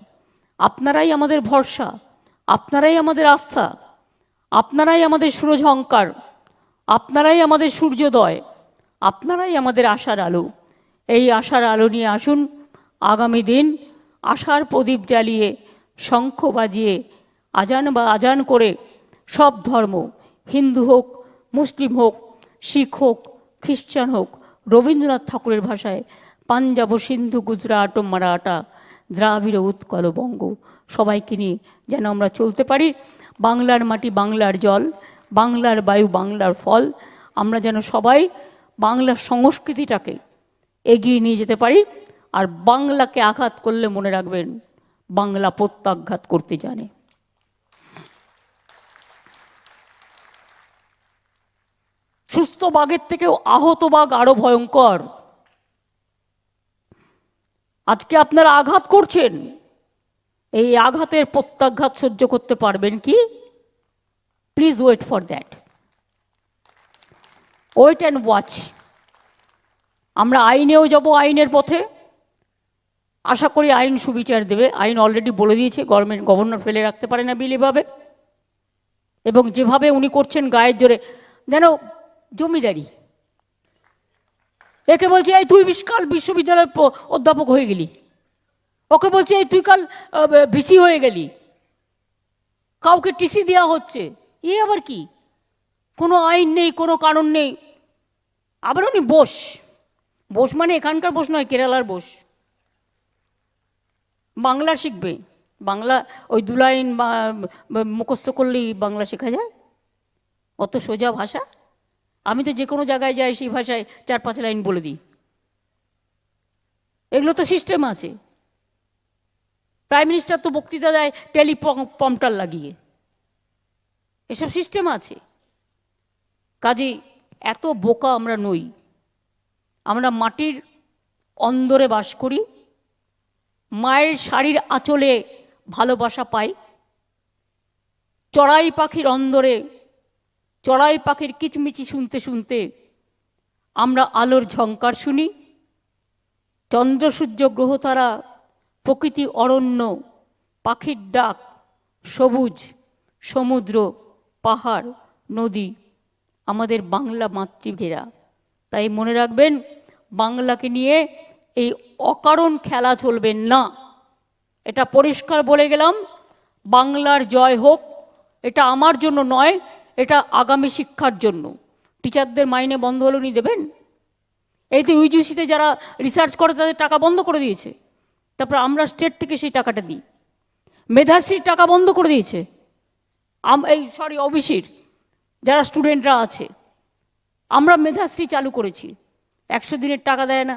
আপনারাই আমাদের ভরসা, আপনারাই আমাদের আস্থা, আপনারাই আমাদের সুরঝঙ্কার, আপনারাই আমাদের সূর্যোদয়, আপনারাই আমাদের আশার আলো। এই আশার আলো নিয়ে আসুন আগামী দিন আশার প্রদীপ জ্বালিয়ে, শঙ্খ বাজিয়ে, আজান করে সব ধর্ম, হিন্দু হোক, মুসলিম হোক, শিখ হোক, খ্রিস্টান হোক, রবীন্দ্রনাথ ঠাকুরের ভাষায় পাঞ্জাব, সিন্ধু, গুজরাট ও মারাঠা, দ্রাবিড়, উৎকল, বঙ্গ, সবাইকে নিয়ে যেন আমরা চলতে পারি। বাংলার মাটি, বাংলার জল, বাংলার বায়ু, বাংলার ফল। আমরা যেন সবাই বাংলার সংস্কৃতিটাকে এগিয়ে নিয়ে যেতে পারি। আর বাংলাকে আঘাত করলে মনে রাখবেন, বাংলা প্রত্যাঘাত করতে জানে। সুস্থ বাঘের থেকেও আহত বাঘ আরো ভয়ঙ্কর। আজকে আপনারা আঘাত করছেন, এই আঘাতের প্রত্যাঘাত সহ্য করতে পারবেন কি? Please wait for that, wait and watch. আমরা আইনেও যাব, আইনের পথে। আশা করি আইন সুবিচার দেবে। আইন অলরেডি বলে দিয়েছে গভর্নর ফেলে রাখতে পারে না বিল এভাবে। এবং যেভাবে উনি করছেন গায়ের জোরে, যেন জমিদারি। একে বলছে এই তুই কাল বিশ্ববিদ্যালয়ের অধ্যাপক হয়ে গেলি, ওকে বলছে এই তুই কাল ভিসি হয়ে গেলি, কাউকে টিসি দেওয়া হচ্ছে। এ আবার কি? কোনো আইন নেই, কোনো কানুন নেই। আবার উনি বোস, বোস মানে এখানকার বোস নয়, কেরালার বোস। বাংলা শিখবে, বাংলা ওই 2 লাইন মুখস্থ করলেই বাংলা শেখা যায়? অত সোজা ভাষা? আমি তো যে কোনো জায়গায় যাই সেই ভাষায় 4-5 লাইন বলে দিই। এগুলো তো সিস্টেম আছে। প্রাইম মিনিস্টার তো বক্তৃতা দেয় টেলিপ্রম্পটার লাগিয়ে, এসব সিস্টেম আছে। কাজে এত বোকা আমরা নই। আমরা মাটির অন্দরে বাস করি, মায়ের শাড়ির আঁচলে ভালোবাসা পাই, চড়াই পাখির অন্দরে চড়াই পাখির কিচমিচি শুনতে শুনতে আমরা আলোর ঝংকার শুনি। চন্দ্র সূর্য গ্রহতারা, প্রকৃতি, অরণ্য, পাখির ডাক, সবুজ, সমুদ্র, পাহাড়, নদী আমাদের বাংলা মাতৃভেরা। তাই মনে রাখবেন, বাংলাকে নিয়ে এই অকারণ খেলা চলবে না। এটা পরিষ্কার বলে গেলাম, বাংলার জয় হোক। এটা আমার জন্য নয়, এটা আগামী শিক্ষার জন্য। টিচারদের মাইনে বন্ধ হলো নি দেবেন? এই তো ইউজিসিতে যারা রিসার্চ করে তাদের টাকা বন্ধ করে দিয়েছে, তারপর আমরা স্টেট থেকে সেই টাকাটা দিই। মেধাশ্রীর টাকা বন্ধ করে দিয়েছে, ওবিসির যারা স্টুডেন্টরা আছে, আমরা মেধাশ্রী চালু করেছি। 100 দিনের টাকা দেয় না,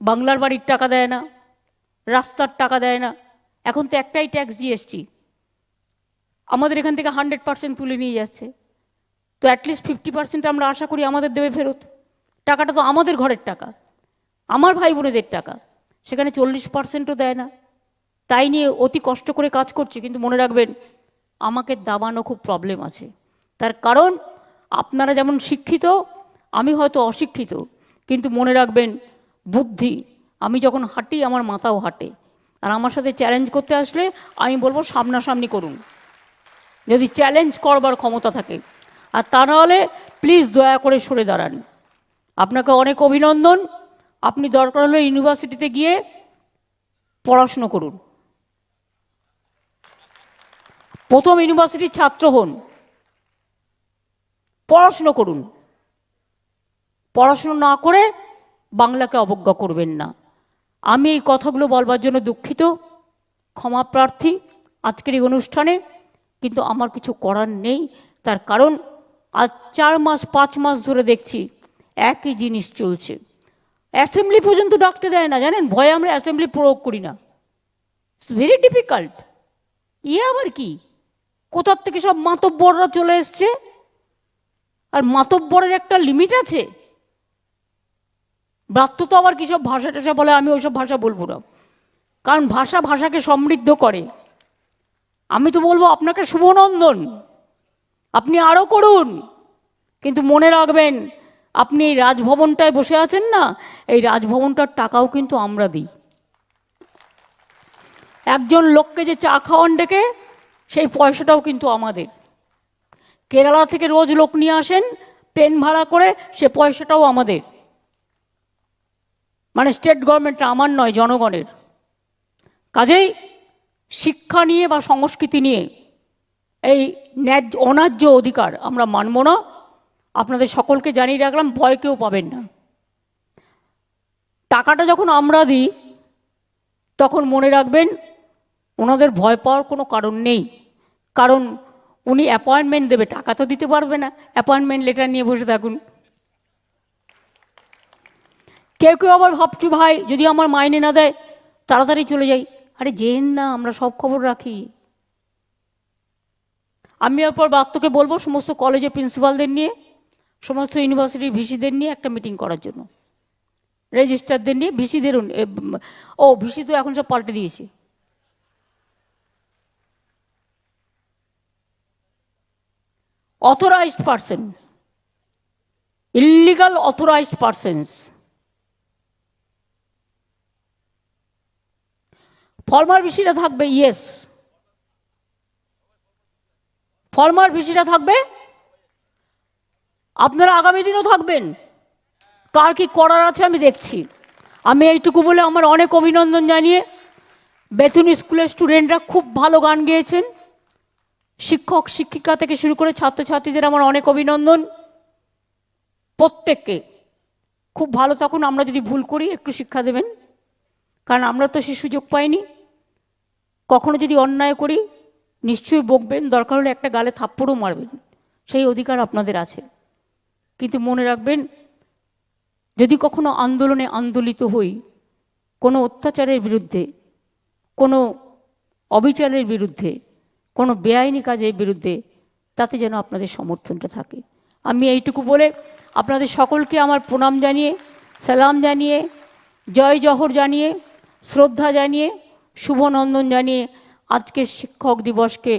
বাংলার বাড়ির টাকা দেয় না, রাস্তার টাকা দেয় না। এখন তো একটাই ট্যাক্স, জিএসটি। আমাদের এখান থেকে 100% তুলে নিয়ে যাচ্ছে। তো অ্যাটলিস্ট 50% আমরা আশা করি আমাদের দেবে ফেরত। টাকাটা তো আমাদের ঘরের টাকা, আমার ভাই বোনেদের টাকা। সেখানে 40%ও দেয় না। তাই নিয়ে অতি কষ্ট করে কাজ করছে। কিন্তু মনে রাখবেন, আমাকে দাবানো খুব প্রবলেম আছে। তার কারণ আপনারা যেমন শিক্ষিত, আমি হয়তো অশিক্ষিত, কিন্তু মনে রাখবেন বুদ্ধি, আমি যখন হাঁটি আমার মাথাও হাঁটে। আর আমার সাথে চ্যালেঞ্জ করতে আসলে আমি বলবো সামনাসামনি করুন, যদি চ্যালেঞ্জ করবার ক্ষমতা থাকে। আর তা নাহলে প্লিজ দয়া করে সরে দাঁড়ান। আপনাকে অনেক অভিনন্দন। আপনি দরকার হলে ইউনিভার্সিটিতে গিয়ে পড়াশুনো করুন, প্রথম ইউনিভার্সিটির ছাত্র হন, পড়াশুনো করুন। পড়াশুনো না করে বাংলাকে অবজ্ঞা করবেন না। আমি এই কথাগুলো বলবার জন্য দুঃখিত, ক্ষমা প্রার্থী আজকের এই অনুষ্ঠানে, কিন্তু আমার কিছু করার নেই। তার কারণ আজ 4 মাস 5 মাস ধরে দেখছি একই জিনিস চলছে। অ্যাসেম্বলি পর্যন্ত ডাকতে দেয় না, জানেন? ভয়ে আমরা অ্যাসেম্বলি প্রয়োগ করি না। It's very difficult. আবার কি, কোথার থেকে সব মাতব্বররা চলে এসছে। আর মাতব্বরের একটা লিমিট আছে। ব্রাত্য তো আবার কী সব ভাষা টাষা বলে, আমি ওইসব ভাষা বলবো না, কারণ ভাষা ভাষাকে সমৃদ্ধ করে। আমি তো বলবো আপনাকে শুভনন্দন, আপনি আরও করুন। কিন্তু মনে রাখবেন, আপনি এই রাজভবনটায় বসে আছেন না, এই রাজভবনটার টাকাও কিন্তু আমরা দিই। একজন লোককে যে চা খাওয়ান ডেকে, সেই পয়সাটাও কিন্তু আমাদের। কেরালা থেকে রোজ লোক নিয়ে আসেন ট্রেন ভাড়া করে, সে পয়সাটাও আমাদের। মানে স্টেট গভর্নমেন্টটা, আমার নয়, জনগণের। কাজেই শিক্ষা নিয়ে বা সংস্কৃতি নিয়ে এই অন্যায্য অধিকার আমরা মানব না। আপনাদের সকলকে জানিয়ে রাখলাম, ভয় কেউ পাবেন না। টাকাটা যখন আমরা দিই, তখন মনে রাখবেন ওনাদের ভয় পাওয়ার কোনো কারণ নেই। কারণ উনি অ্যাপয়েন্টমেন্ট দেবে, টাকা তো দিতে পারবে না। অ্যাপয়েন্টমেন্ট লেটার নিয়ে বসে থাকুন। কেউ কেউ আবার ভাবছি, ভাই যদি আমার মাইনে না দেয় তাড়াতাড়ি চলে যাই। আরে যেন না, আমরা সব খবর রাখি। আমি এরপর বার্তকে বলবো সমস্ত কলেজের প্রিন্সিপালদের নিয়ে, সমস্ত ইউনিভার্সিটির ভিসিদের নিয়ে একটা মিটিং করার জন্য, রেজিস্ট্রারদের নিয়ে, ভিসিদের। ভিসি তো এখন সব পাল্টে দিয়েছে। Authorised person, illegal authorised persons. Formal visitor থাকবে, ইয়েস, ফর্মাল ভিসিটা থাকবে। আপনারা আগামী দিনও থাকবেন। কার কি করার আছে আমি দেখছি। আমি এইটুকু বলে আমার অনেক অভিনন্দন জানিয়ে, বেথুন স্কুলের স্টুডেন্টরা খুব ভালো গান গেয়েছেন। শিক্ষক শিক্ষিকা থেকে শুরু করে ছাত্রছাত্রীদের আমার অনেক অভিনন্দন। প্রত্যেককে খুব ভালো থাকুন। আমরা যদি ভুল করি একটু শিক্ষা দেবেন, কারণ আমরা তো সে সুযোগ পাইনি। কখনো যদি অন্যায় করি নিশ্চয়ই বকবেন, দরকার হলে একটা গালে থাপ্পড়ও মারবেন, সেই অধিকার আপনাদের আছে। কিন্তু মনে রাখবেন, যদি কখনো আন্দোলনে আন্দোলিত হই, কোনো অত্যাচারের বিরুদ্ধে, কোনো অবিচারের বিরুদ্ধে, কোনো বেআইনি কাজের বিরুদ্ধে, তাতে যেন আপনাদের সমর্থনটা থাকে। আমি এইটুকু বলে আপনাদের সকলকে আমার প্রণাম জানিয়ে, সালাম জানিয়ে, জয় জহর জানিয়ে, শ্রদ্ধা জানিয়ে, শুভনন্দন জানিয়ে আজকের শিক্ষক দিবসকে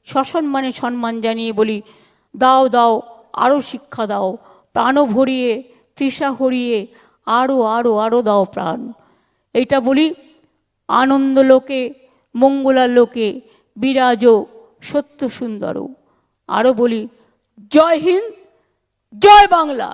সসম্মানে সম্মান জানিয়ে বলি, দাও দাও আরও শিক্ষা দাও, প্রাণও ভরিয়ে তৃষা হরিয়ে আরও আরও আরও দাও প্রাণ। এইটা বলি, আনন্দ লোকে মঙ্গলা লোকে বিরাজ সত্য সুন্দর। আরও বলি, জয় হিন্দ, জয় বাংলা।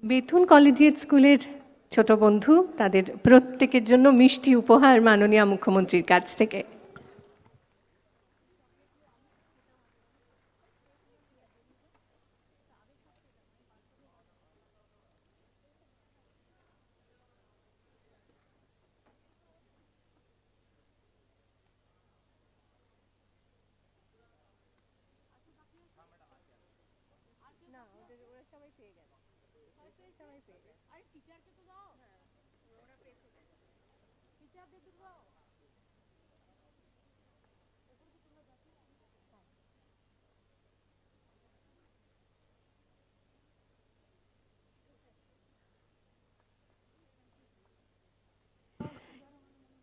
বেথুন কলেজিয়েট স্কুলের ছোট বন্ধু, তাদের প্রত্যেকের জন্য মিষ্টি উপহার মাননীয় মুখ্যমন্ত্রীর কাছ থেকে।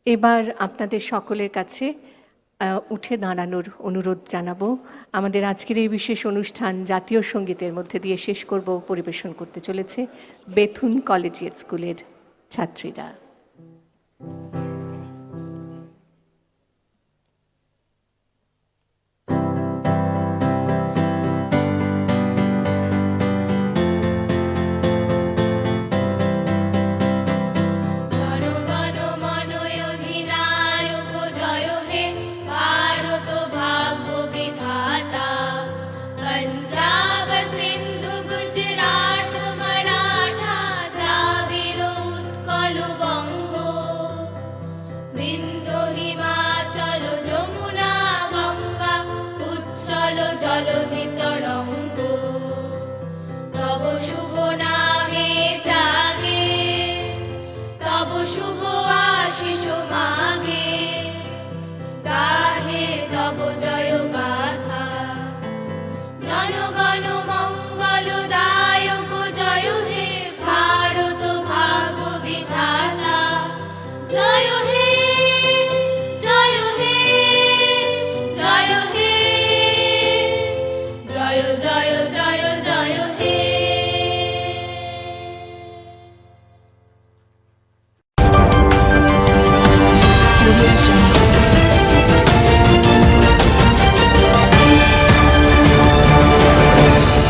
এবার আপনাদের সকলের কাছে উঠে দাঁড়ানোর অনুরোধ জানাবো। আমাদের আজকের এই বিশেষ অনুষ্ঠান জাতীয় সঙ্গীতের মধ্যে দিয়ে শেষ করব। পরিবেশন করতে চলেছে বেথুন কলেজিয়েট স্কুলের ছাত্রীরা।